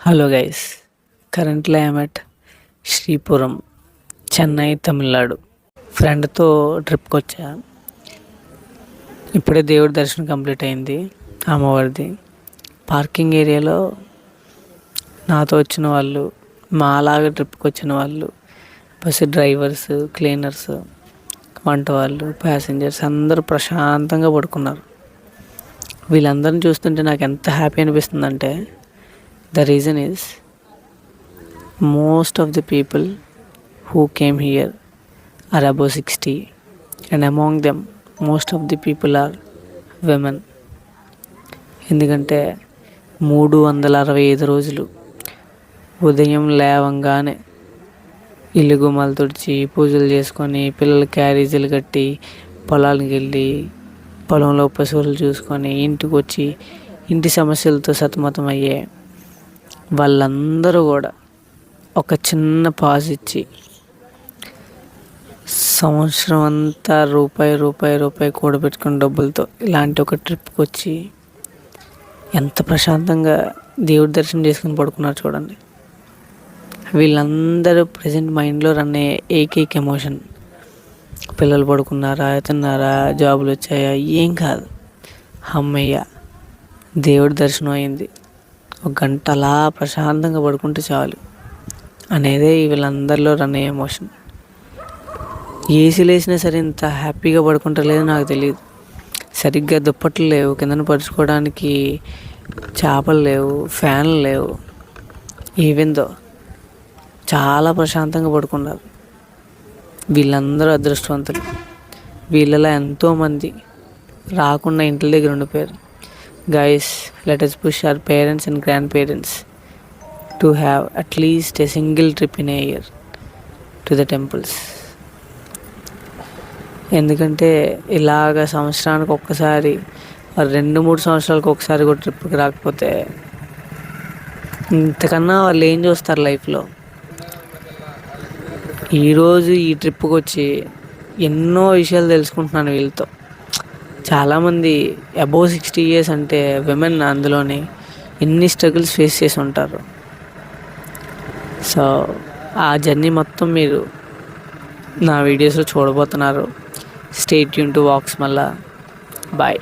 Hello guys, currently I'm at Sripuram, Chennai, Tamil Nadu. ఫ్రెండ్తో ట్రిప్కి వచ్చా. ఇప్పుడే దేవుడి దర్శనం కంప్లీట్ అయింది, అమ్మవారిది. పార్కింగ్ ఏరియాలో నాతో వచ్చిన వాళ్ళు, మాలాగా ట్రిప్కి వచ్చిన వాళ్ళు, బస్సు డ్రైవర్స్, క్లీనర్స్, వంట వాళ్ళు, ప్యాసింజర్స్ అందరూ ప్రశాంతంగా పడుకున్నారు. వీళ్ళందరిని చూస్తుంటే నాకు ఎంత హ్యాపీ అనిపిస్తుందంటే, the reason is most of the people who came here are above 60, and among them most of the people are women. ఎందుకంటే 365 రోజులు ఉదయం లేవంగానే ఇల్లు గుమ్మాలు తుడిచి పూజలు చేసుకొని పిల్లల క్యారేజీలు కట్టి పొలానికి వెళ్ళి పొలంలో పశువులు చూసుకొని ఇంటికి వచ్చి ఇంటి సమస్యలతో సతమతం అయ్యే వాళ్ళందరూ కూడా ఒక చిన్న పాజ్ ఇచ్చి సంవత్సరం అంతా రూపాయి కూడబెట్టుకున్న డబ్బులతో ఇలాంటి ఒక ట్రిప్కి వచ్చి ఎంత ప్రశాంతంగా దేవుడి దర్శనం చేసుకుని పడుకున్నారు చూడండి. వీళ్ళందరూ ప్రజెంట్ మైండ్లో రన్ అయ్యే ఏకైక ఎమోషన్, పిల్లలు పడుకున్నారా, తిన్నారా, జాబులు వచ్చాయా, ఏం కాదు, అమ్మయ్య దేవుడి దర్శనం అయింది, ఒక గంట అలా ప్రశాంతంగా పడుకుంటే చాలు అనేదే వీళ్ళందరిలో రన్ అయ్యే ఎమోషన్. ఏసీలు వేసినా సరే ఇంత హ్యాపీగా పడుకుంటలేదో నాకు తెలియదు. సరిగ్గా దుప్పట్లు లేవు, కిందన పరుచుకోవడానికి చేపలు లేవు, ఫ్యాన్లు లేవు, ఈవెందో చాలా ప్రశాంతంగా పడుకున్నారు. వీళ్ళందరూ అదృష్టవంతులు. వీళ్ళలో ఎంతోమంది రాకుండా ఇంటి దగ్గర ఉండిపోయారు. Guys, let us push our parents and grandparents to have at least a single trip in a year to the temples. ఎందుకంటే ఇలాగ సంవత్సరానికి ఒక్కసారి, 2-3 సంవత్సరాలకు ఒకసారి కూడా ట్రిప్కి రాకపోతే ఇంతకన్నా వాళ్ళు ఏం చూస్తారు లైఫ్లో. ఈరోజు ఈ ట్రిప్కి వచ్చి ఎన్నో విషయాలు తెలుసుకుంటున్నాను వీళ్ళతో. చాలామంది అబోవ్ 60 years అంటే విమెన్ అందులోని ఎన్ని స్ట్రగుల్స్ ఫేస్ చేసి ఉంటారు. సో ఆ జర్నీ మొత్తం మీరు నా వీడియోస్లో చూడబోతున్నారు. స్టే ట్యూన్ టు వాక్స్ మళ్ళా. బాయ్.